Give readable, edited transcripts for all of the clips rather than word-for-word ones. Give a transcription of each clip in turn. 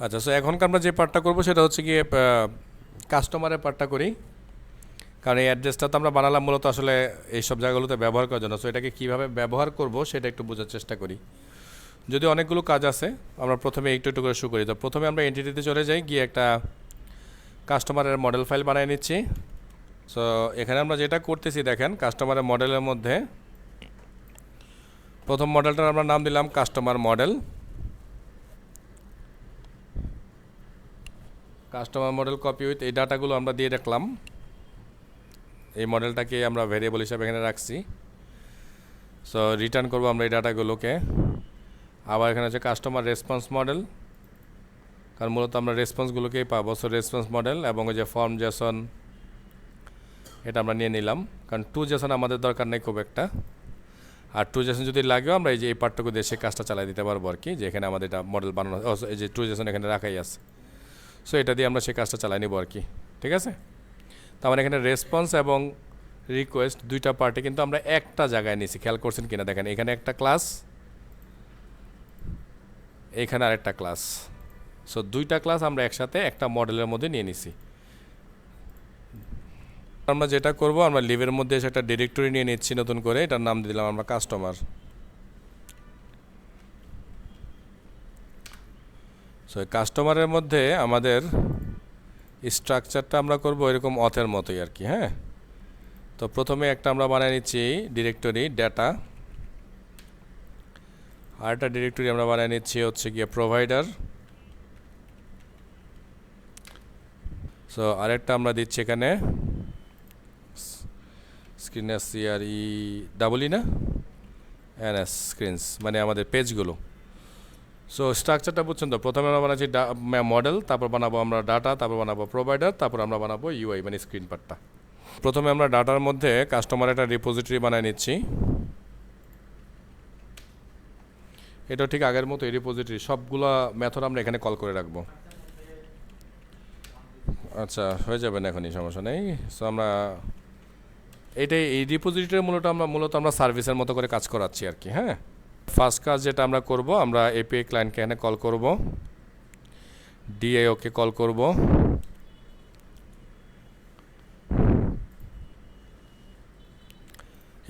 আচ্ছা, সো এখনকার আমরা যে পার্টটা করব সেটা হচ্ছে গিয়ে কাস্টমারের পার্টটা করি। কারণ এই অ্যাড্রেসটা তো আমরা বানালাম মূলত আসলে এইসব জায়গাগুলোতে ব্যবহার করার জন্য। সো এটাকে কীভাবে ব্যবহার করব সেটা একটু বোঝার চেষ্টা করি। যদি অনেকগুলো কাজ আছে, আমরা প্রথমে একটু একটু করে শুরু করি। তো প্রথমে আমরা এন্টিটিতে চলে যাই, গিয়ে একটা কাস্টমারের মডেল ফাইল বানিয়ে নিচ্ছি। সো এখানে আমরা যেটা করতেছি দেখেন, কাস্টমারের মডেলের মধ্যে প্রথম মডেলটার আমরা নাম দিলাম customer model. Customer model copy with এই ডাটাগুলো আমরা দিয়ে রাখলাম। এই মডেলটাকে আমরা ভেরিয়েবল হিসাবে এখানে রাখছি। সো রিটার্ন করবো আমরা এই ডাটাগুলোকে। আবার এখানে হচ্ছে কাস্টমার রেসপন্স মডেল, কারণ মূলত আমরা রেসপন্সগুলোকেই পাবো। সো রেসপন্স মডেল এবং ওই যে ফর্ম জেসন, এটা আমরা নিয়ে নিলাম, কারণ টু জেসন আমাদের দরকার নেই খুব একটা। আর টু জেসন যদি লাগেও আমরা এই যে এই পার্টটুকু দিয়ে সে কাজটা চালাই দিতে পারবো আর কি, যে এখানে আমাদের এটা মডেল বানানো, এই যে টু জেসন এখানে রাখাই আছে। সো এটা দিয়ে আমরা সেই কাজটা চালাই নিব আর কি। ঠিক আছে, তার মানে এখানে রেসপন্স এবং রিকোয়েস্ট দুইটা পার্টে কিন্তু আমরা একটা জায়গায় নিয়েছি। খেয়াল করছেন কিনা দেখেন, এখানে একটা ক্লাস, এখানে আরেকটা ক্লাস। সো দুইটা ক্লাস আমরা একসাথে একটা মডেলের মধ্যে নিয়ে নিছি। আমরা যেটা করব, আমরা লিভের মধ্যে এসে একটা ডিরেক্টরি নিয়ে নিচ্ছি নতুন করে, এটার নাম দিলাম আমরা কাস্টমার। সো কাস্টমারের মধ্যে আমাদের স্ট্রাকচারটা আমরা করব এরকম অথের মতোই আর কি। হ্যাঁ, তো প্রথমে একটা আমরা বানিয়ে নিচ্ছি ডিরেক্টরি ডেটা, আর একটা ডিরেক্টরি আমরা বানিয়ে নিচ্ছি হচ্ছে গিয়ে প্রোভাইডার। সো আরেকটা আমরা দিচ্ছি এখানে স্ক্রিন, SCRE ডাবল ই না, NS স্ক্রিনস, মানে আমাদের পেজগুলো। সো স্ট্রাকচারটা বুঝছেন তো, প্রথমে আমরা বানাচ্ছি মডেল, তারপর বানাবো আমরা ডাটা, তারপর বানাবো প্রোভাইডার, তারপর আমরা বানাবো UI মানে স্ক্রিন পার্টটা। প্রথমে আমরা ডাটার মধ্যে কাস্টমার একটা রিপোজিটরি বানিয়ে নিচ্ছি। এটা ঠিক আগের মতো এই রিপোজিটরি সবগুলো মেথড আমরা এখানে কল করে রাখবো। আচ্ছা, হয়ে যাবে না এখনই, সমস্যা নেই। সো আমরা এইটাই, এই রিপোজিটরির মূলত আমরা সার্ভিসের মতো করে কাজ করাচ্ছি আর কি। হ্যাঁ, ফার্স্ট কাজ যেটা আমরা করব, আমরা API ক্লায়েন্টকে এখানে কল করব, DIO-কে কল করব,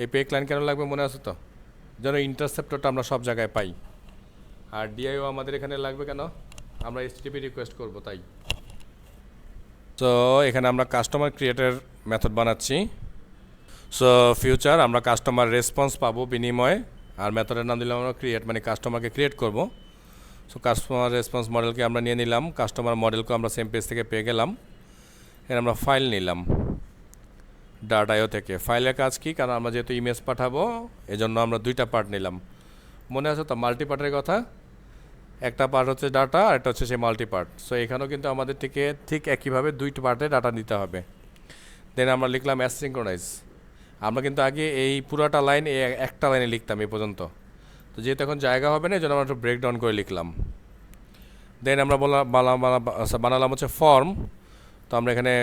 API ক্লায়েন্ট কেন লাগবে মনে আছে তো, যেন ইন্টারসেপ্টরটা আমরা সব জায়গায় পাই। আর DIO আমাদের এখানে লাগবে কেন, আমরা HTTP রিকোয়েস্ট করব তাই। তো এখানে আমরা কাস্টমার ক্রিয়েটের মেথড বানাচ্ছি। সো ফিউচার আমরা কাস্টমার রেসপন্স পাবো বিনিময়ে, আর মেথডের নাম দিলাম আমরা ক্রিয়েট, মানে কাস্টমারকে ক্রিয়েট করব। সো কাস্টমার রেসপন্স মডেলকে আমরা নিয়ে নিলাম, কাস্টমার মডেলকে আমরা সেম পেজ থেকে পেয়ে গেলাম। এখানে আমরা ফাইল নিলাম ডাটা.io থেকে। ফাইলের কাজ কি, কারণ আমরা যেহেতু ইমেজ পাঠাবো এজন্য আমরা দুইটা পার্ট নিলাম। মনে আছে তো মাল্টি পার্টের কথা, একটা পার্ট হচ্ছে ডাটা আর একটা হচ্ছে সেই মাল্টি পার্ট। সো এখানেও কিন্তু আমাদের থেকে ঠিক একইভাবে দুইটা পার্টে ডাটা নিতে হবে। দেন আমরা লিখলাম অ্যাসিঙ্ক্রোনাইজ। আমরা কিন্তু আগে এই পুরাটা লাইন একটা লাইনে লিখতাম এই পর্যন্ত, তো যেহেতু এখন জায়গা হবে না এই জন্য আমরা একটু ব্রেকডাউন করে লিখলাম। দেন আমরা বানালাম হচ্ছে ফর্ম। তো আমরা এখানে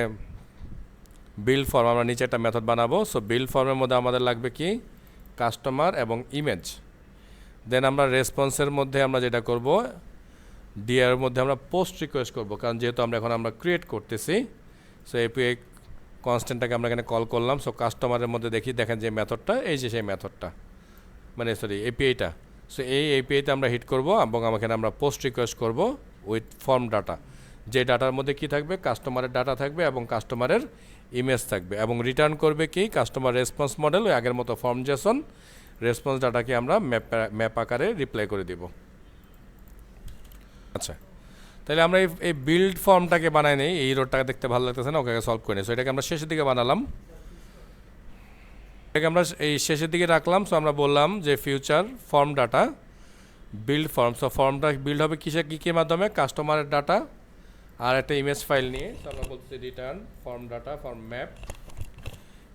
বিল্ড ফর্ম, আমরা নিচে একটা মেথড বানাবো। সো বিল্ড ফর্মের মধ্যে আমাদের লাগবে কি, কাস্টমার এবং ইমেজ। দেন আমরা রেসপন্সের মধ্যে আমরা যেটা করব, ডিআর মধ্যে আমরা পোস্ট রিকোয়েস্ট করব, কারণ যেহেতু আমরা ক্রিয়েট করতেছি। সো API কনস্ট্যান্টটাকে আমরা এখানে কল করলাম। সো কাস্টমারের মধ্যে দেখেন যে মেথডটা, এই যে সেই মেথডটা, মানে সরি API-টা। সো এই API-তে আমরা হিট করব এবং এখানে আমরা পোস্ট রিকোয়েস্ট করব উইথ ফর্ম ডাটা। যে ডাটার মধ্যে কি থাকবে, কাস্টমারের ডাটা থাকবে এবং কাস্টমারের ইমেজ থাকবে, এবং রিটার্ন করবে কি, কাস্টমার রেসপন্স মডেল, ওই আগের মতো ফর্ম জেসন। রেসপন্স ডাটাকে আমরা ম্যাপ আকারে রিপ্লাই করে দিব। আচ্ছা, তাহলে আমরা এই বিল্ড ফর্মটাকে বানাই নেই, এই রোডটাকে দেখতে ভালো লাগতেছে না, ওকে সলভ করে নিই। সো এটাকে আমরা শেষের দিকে বানালাম, এটাকে আমরা এই শেষের দিকে রাখলাম। সো আমরা বললাম যে future form data build form. So ফর্মটা বিল্ড হবে কী মাধ্যমে, কাস্টমারের ডাটা আর একটা ইমেজ ফাইল নিয়ে। সো আমরা বলছি return form data form map.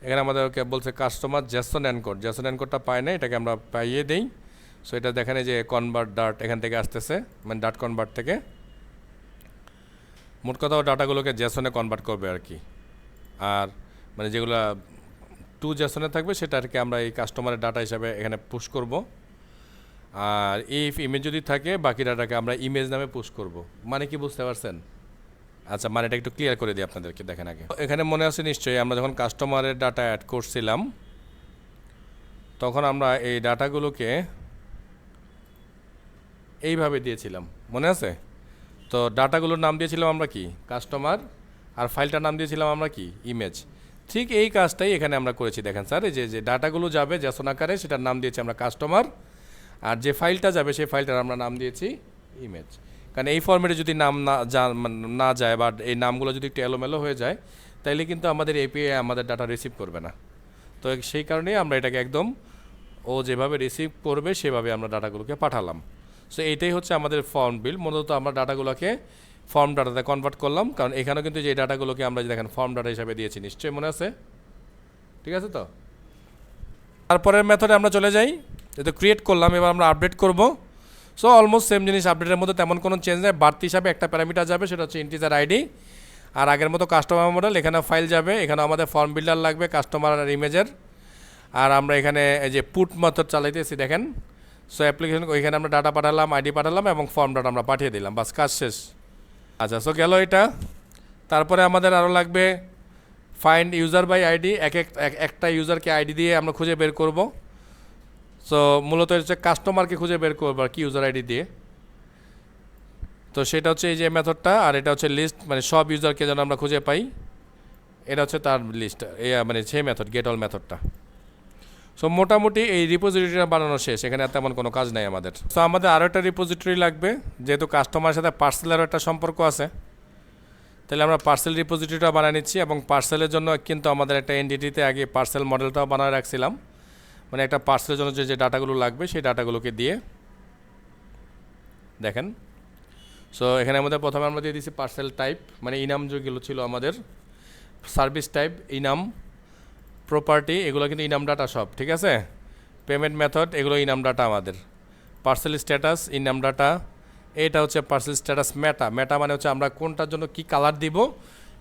এখানে আমাদেরকে বলছে কাস্টমার জেসন এনকোড, জেসন এনকোডটা পায় না, এটাকে আমরা পাইয়ে দিই। সো এটা দেখেন যে কনভার্ট ডাট এখান থেকে আসতেছে, মানে ডাট কনভার্ট থেকে। মোট কথা ডাটাগুলোকে জেসনে কনভার্ট করবে আর কি। আর মানে যেগুলো টু জেসনে থাকবে সেটাকে আমরা এই কাস্টমারের ডাটা হিসাবে এখানে পুশ করব। আর ইফ ইমেজ যদি থাকে বাকি ডাটাকে আমরা ইমেজ নামে পুশ করব। মানে কি বুঝতে পারছেন? আচ্ছা, মানে এটা একটু ক্লিয়ার করে দিই আপনাদেরকে, দেখেন আগে। এখানে মনে আছে নিশ্চয়ই আমরা যখন কাস্টমারের ডাটা অ্যাড করছিলাম তখন আমরা এই ডাটাগুলোকে এইভাবে দিয়েছিলাম, মনে আছে? তো ডাটাগুলোর নাম দিয়েছিলাম আমরা কি? কাস্টমার। আর ফাইলটার নাম দিয়েছিলাম আমরা কি? ইমেজ। ঠিক এই কাজটাই এখানে আমরা করেছি। দেখেন স্যার, এই যে ডাটাগুলো যাবে জ্যাসন আকারে সেটার নাম দিয়েছি আমরা কাস্টমার, আর যে ফাইলটা যাবে সেই ফাইলটার আমরা নাম দিয়েছি ইমেজ। কারণ এই ফরম্যাটে যদি নাম না যায় বা এই নামগুলো যদি একটু এলোমেলো হয়ে যায় তাইলে কিন্তু আমাদের এপিআই আমাদের ডাটা রিসিভ করবে না। তো সেই কারণেই আমরা এটাকে একদম ও যেভাবে রিসিভ করবে সেভাবে আমরা ডাটাগুলোকে পাঠালাম। সো এইটাই হচ্ছে আমাদের ফর্ম বিল্ড। মূলত আমরা ডাটাগুলোকে ফর্ম ডাটাতে কনভার্ট করলাম, কারণ এখানেও কিন্তু যে ডাটাগুলোকে আমরা দেখেন ফর্ম ডাটা হিসাবে দিয়েছি, নিশ্চয়ই মনে আছে? ঠিক আছে তো? তারপরের মেথডে আমরা চলে যাই, যেহেতু ক্রিয়েট করলাম এবার আমরা আপডেট করব। সো অলমোস্ট সেম জিনিস, আপডেটের মধ্যে তেমন কোনো চেঞ্জ নেই। বাড়তি হিসাবে একটা প্যারামিটার যাবে, সেটা হচ্ছে ইন্টিজার আইডি। আর আগের মতো কাস্টমার মডেল, এখানে ফাইল যাবে, এখানে আমাদের ফর্ম বিল্ডার লাগবে কাস্টমার আর ইমেজের। আর আমরা এখানে এই যে পুট মেথড চালাইতেছি দেখেন। সো অ্যাপ্লিকেশন ওইখানে আমরা ডাটা পাঠালাম, আইডি পাঠালাম এবং ফর্ম ডাটা আমরা পাঠিয়ে দিলাম, বাস কাজ শেষ। আচ্ছা, সো গেল এটা। তারপরে আমাদের আরও লাগবে ফাইন্ড ইউজার বাই আইডি। একটা ইউজারকে আইডি দিয়ে আমরা খুঁজে বের করব। সো মূলত হচ্ছে কাস্টমারকে খুঁজে বের করবো আর কি ইউজার আইডি দিয়ে। তো সেটা হচ্ছে এই যে মেথডটা, আর এটা হচ্ছে লিস্ট, মানে সব ইউজারকে যেন আমরা খুঁজে পাই, এটা হচ্ছে তার লিস্ট, মানে সেই মেথড গেট অল মেথডটা। সো মোটামুটি এই রিপোজিটরিটা বানানো শেষ, এখানে তেমন কোনো কাজ নেই আমাদের। সো আমাদের আরও একটা রিপোজিটরি লাগবে, যেহেতু কাস্টমারের সাথে পার্সেলেরও একটা সম্পর্ক আছে, তাহলে আমরা পার্সেল রিপোজিটরিটা বানিয়ে নিচ্ছি। এবং পার্সেলের জন্য কিন্তু আমাদের একটা এনটিটিতে আগে পার্সেল মডেলটাও বানিয়ে রাখছিলাম, মানে একটা পার্সেলের জন্য যে ডাটাগুলো লাগবে সেই ডাটাগুলোকে দিয়ে দেখেন। সো এখানের মধ্যে প্রথমে আমরা দিয়ে দিচ্ছি পার্সেল টাইপ, মানে ইনাম যেগুলো ছিল আমাদের, সার্ভিস টাইপ, ইনাম, প্রপার্টি, এগুলো কিন্তু ইনাম ডাটা সব, ঠিক আছে? পেমেন্ট মেথড, এগুলো ইনাম ডাটা আমাদের। পার্সেল স্ট্যাটাস ইনাম ডাটা, এটা হচ্ছে পার্সেল স্ট্যাটাস মেটা। মেটা মানে হচ্ছে আমরা কোনটার জন্য কি কালার দিব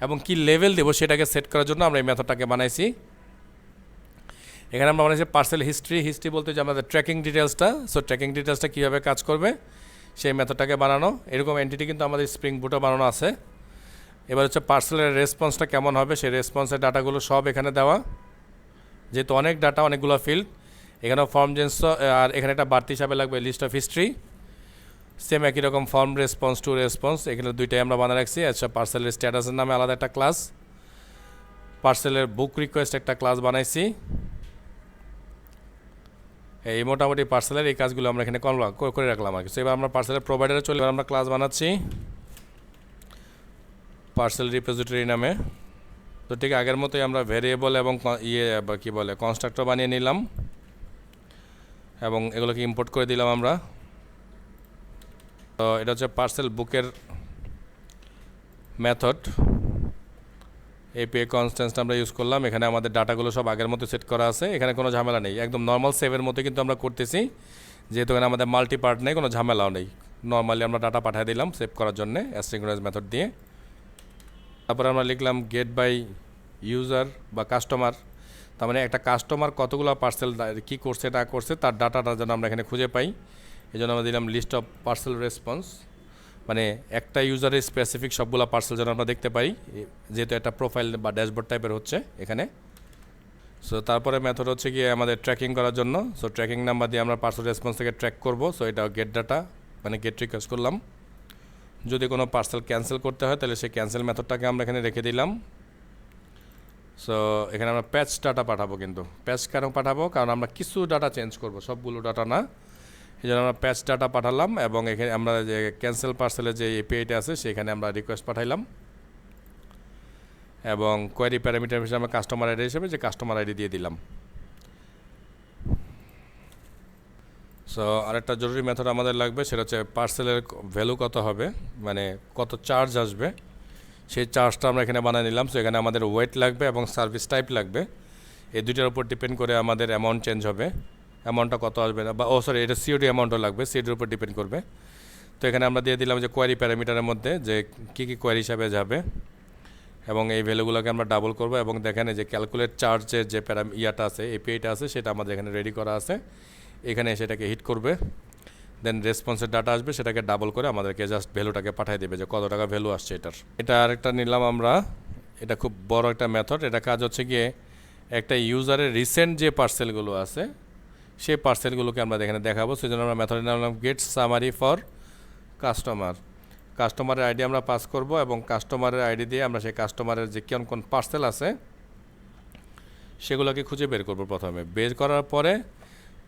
এবং কি লেভেল দেবো সেটাকে সেট করার জন্য আমরা এই মেথডটাকে বানাইছি। এখানে আমরা বানাইছি পার্সেল হিস্ট্রি। হিস্ট্রি বলতে যে আমাদের ট্র্যাকিং ডিটেলসটা, সো ট্র্যাকিং ডিটেলসটা কীভাবে কাজ করবে সেই মেথডটাকে বানানো। এরকম এন্টিটি কিন্তু আমাদের স্প্রিং বুটও বানানো আছে। এবার হচ্ছে পার্সেলের রেসপন্সটা কেমন হবে সেই রেসপন্সের ডাটাগুলো সব এখানে দেওয়া, যেহেতু অনেক ডাটা, অনেকগুলো ফিল্ড। এখানেও ফর্ম জেন্স, আর এখানে একটা বাড়তি হিসাবে লাগবে লিস্ট অফ হিস্ট্রি। সেম একই রকম ফর্ম রেসপন্স টু রেসপন্স, এখানে দুইটাই আমরা বানিয়ে রাখছি। আচ্ছা, পার্সেলের স্ট্যাটাসের নামে আলাদা একটা ক্লাস, পার্সেলের বুক রিকোয়েস্ট একটা ক্লাস বানাইছি। এই মোটামুটি পার্সেলের এই কাজগুলো আমরা এখানে করে রাখলাম আর কি। এবার আমরা পার্সেলের প্রোভাইডারে চলে, এবার আমরা ক্লাস বানাচ্ছি পার্সেল রিপোজিটরি নামে। তো ঠিক আগের মতোই আমরা ভেরিয়েবল এবং কী বলে কনস্ট্রাক্টর বানিয়ে নিলাম এবং এগুলোকে ইম্পোর্ট করে দিলাম আমরা। তো এটা হচ্ছে পার্সেল বুকের মেথড, এপিআই কনস্ট্যান্সটা আমরা ইউজ করলাম। এখানে আমাদের ডাটাগুলো সব আগের মতো সেট করা আছে, এখানে কোনো ঝামেলা নেই, একদম নর্মাল সেভের মতো কিন্তু আমরা করতেছি, যেহেতু এখানে আমাদের মাল্টি পার্ট নেই, কোনো ঝামেলাও নেই। নর্মালি আমরা ডাটা পাঠিয়ে দিলাম সেভ করার জন্য অ্যাসিঙ্ক্রোনাস মেথড দিয়ে। তারপরে আমরা লিখলাম গেট বাই ইউজার বা কাস্টমার, তার মানে একটা কাস্টমার কতগুলো পার্সেল কী করছে না করছে তার ডাটাটা যেন আমরা এখানে খুঁজে পাই। এই জন্য আমরা দিলাম লিস্ট অফ পার্সেল রেসপন্স, মানে একটা ইউজারের স্পেসিফিক সবগুলো পার্সেল যেন আমরা দেখতে পাই, যেহেতু একটা প্রোফাইল বা ড্যাশবোর্ড টাইপের হচ্ছে এখানে। সো তারপরে মেথড হচ্ছে গিয়ে আমাদের ট্র্যাকিং করার জন্য। সো ট্র্যাকিং নাম্বার দিয়ে আমরা পার্সেল রেসপন্স থেকে ট্র্যাক করব। সো এটা গেট ডাটা, মানে গেট রিকোয়েস্ট করলাম। যদি কোনো পার্সেল ক্যান্সেল করতে হয় তাহলে সেই ক্যান্সেল মেথডটাকে আমরা এখানে রেখে দিলাম। সো এখানে আমরা প্যাচ ডাটা পাঠাবো, কিন্তু প্যাচ কেন পাঠাবো, কারণ আমরা কিছু ডাটা চেঞ্জ করব, সবগুলো ডাটা না। এই জন্য আমরা প্যাচ ডাটা পাঠালাম এবং এখানে আমরা যে ক্যান্সেল পার্সেলের যে এপিআইটা আছে সেখানে আমরা রিকোয়েস্ট পাঠাইলাম এবং কোয়ারি প্যারামিটার হিসেবে আমরা কাস্টমার আইডি হিসেবে যে কাস্টমার আইডি দিয়ে দিলাম। সো আরেকটা জরুরি মেথড আমাদের লাগবে, সেটা হচ্ছে পার্সেলের ভ্যালু কত হবে, মানে কত চার্জ আসবে সেই চার্জটা আমরা এখানে বানিয়ে নিলাম। সো এখানে আমাদের ওয়েট লাগবে এবং সার্ভিস টাইপ লাগবে, এই দুইটার উপর ডিপেন্ড করে আমাদের অ্যামাউন্ট চেঞ্জ হবে, অ্যামাউন্টটা কত আসবে না, বা সরি এটা সিওডি অ্যামাউন্টও লাগবে, সিওডির উপর ডিপেন্ড করবে। তো এখানে আমরা দিয়ে দিলাম যে কোয়ারি প্যারামিটারের মধ্যে যে কী কী কোয়ারি হিসাবে যাবে এবং এই ভ্যালুগুলোকে আমরা ডাবল করব এবং দেখেন যে ক্যালকুলেট চার্জের যে ইয়াটা আছে, এপিআইটা আছে, সেটা আমাদের এখানে রেডি করা আছে, এখানে সেটাকে হিট করবে দেন রেসপন্সের ডাটা আসবে, সেটাকে ডাবল করে আমাদেরকে জাস্ট ভ্যালুটাকে পাঠিয়ে দেবে যে কত টাকা ভ্যালু আসছে এটার। এটা আরেকটা নিলাম আমরা, এটা খুব বড় একটা মেথড। এটা কাজ হচ্ছে গিয়ে একটা ইউজারের রিসেন্ট যে পার্সেলগুলো আছে সেই পার্সেলগুলোকে আমরা এখানে দেখাবো। সেই জন্য আমরা মেথডের নাম গেট সামারি ফর কাস্টমার। কাস্টমারের আইডি আমরা পাস করব এবং কাস্টমারের আইডি দিয়ে আমরা সেই কাস্টমারের যে কোন পার্সেল আছে সেগুলোকে খুঁজে বের করব। প্রথমে বের করার পরে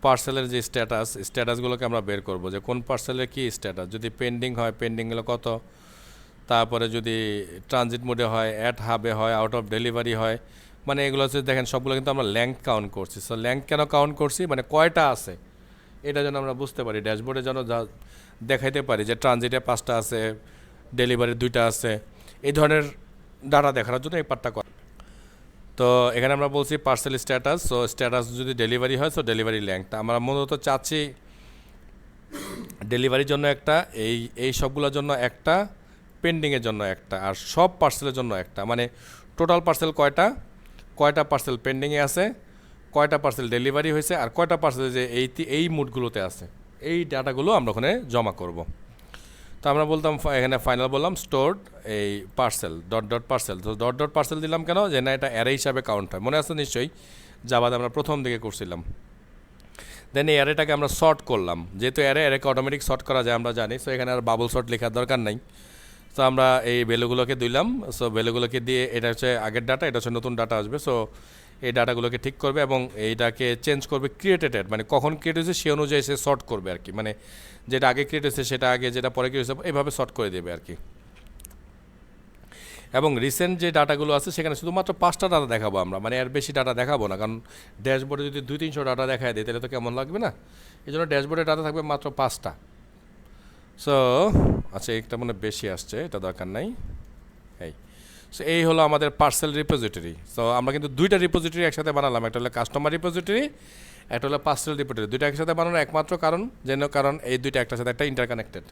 পার্সেলের যে স্ট্যাটাসগুলোকে আমরা বের করব যে কোন পার্সেলের কী স্ট্যাটাস। যদি পেন্ডিং হয় পেন্ডিংগুলো কত, তারপরে যদি ট্রানজিট মোডে হয়, অ্যাট হাবে হয়, আউট অফ ডেলিভারি হয়, মানে এগুলো হচ্ছে দেখেন সবগুলো কিন্তু আমরা ল্যাঙ্ক কাউন্ট করছি। সো ল্যাঙ্ক কেন কাউন্ট করছি, মানে কয়টা আছে এটা যেন আমরা বুঝতে পারি, ড্যাশবোর্ডে যেন দেখাইতে পারি যে ট্রানজিটে 5টা আছে, ডেলিভারি 2টা আছে, এই ধরনের ডাটা দেখানোর জন্য এই পার্টটা করা। তো এখানে আমরা বলছি পার্সেল স্ট্যাটাস। সো স্ট্যাটাস যদি ডেলিভারি হয় সো ডেলিভারি ল্যাঙ্কটা আমরা মূলত চাচ্ছি ডেলিভারির জন্য একটা, এই সবগুলোর জন্য একটা, পেন্ডিংয়ের জন্য একটা, আর সব পার্সেলের জন্য একটা। মানে টোটাল পার্সেল কয়টা পার্সেল পেন্ডিংয়ে আছে, কয়টা পার্সেল ডেলিভারি হয়েছে, আর কয়টা পার্সেল যে এই মুডগুলোতে আছে, এই ডাটাগুলো আমরা ওখানে জমা করব। তো আমরা বলতাম এখানে ফাইনাল বললাম স্টোরড এই পার্সেল ডট পার্সেল। তো ডট পার্সেল দিলাম কেন, যে না এটা অ্যারে হিসাবে কাউন্ট হয়, মনে আছে নিশ্চয়ই জাভাতে আমরা প্রথম দিকে করছিলাম। দেন এই অ্যারেটাকে আমরা সর্ট করলাম, যেহেতু অ্যারেকে অটোমেটিক সর্ট করা যায় আমরা জানি। সো এখানে আর বাবল সর্ট লেখার দরকার নাই। সো আমরা এই ভ্যালুগুলোকে দিলাম। সো ভ্যালুগুলোকে দিয়ে এটা হচ্ছে আগের ডাটা, এটা হচ্ছে নতুন ডাটা আসবে। সো এই ডাটাগুলোকে ঠিক করবে এবং এইটাকে চেঞ্জ করবে ক্রিয়েটেড, মানে কখন ক্রিয়েট হয়েছে সে অনুযায়ী সে সর্ট করবে আর কি। মানে যেটা আগে ক্রিয়েট হয়েছে সেটা আগে, যেটা পরে ক্রিয়েট হয়েছে এইভাবে সর্ট করে দেবে আর কি। এবং রিসেন্ট যে ডাটাগুলো আছে সেখানে শুধুমাত্র 5টা ডাটা দেখাবো আমরা, মানে এর বেশি ডাটা দেখাবো না, কারণ ড্যাশবোর্ডে যদি 200-300 ডাটা দেখায় দেয় তাহলে তো কেমন লাগবে না। এই জন্য ড্যাশবোর্ডে ডাটা থাকবে মাত্র 5টা। সো আচ্ছা একটা মনে বেশি আসছে, এটা দরকার নাই। সো এই হলো আমাদের পার্সেল রিপোজিটরি। সো আমরা কিন্তু 2টা রিপোজিটরি একসাথে বানালাম, একটা হলো কাস্টমার রিপোজিটরি, একটা হলো পার্সেল রিপোজিটরি। 2টা একসাথে বানানোর একমাত্র কারণ এই 2টা একটার সাথে একটা ইন্টারকানেক্টেড।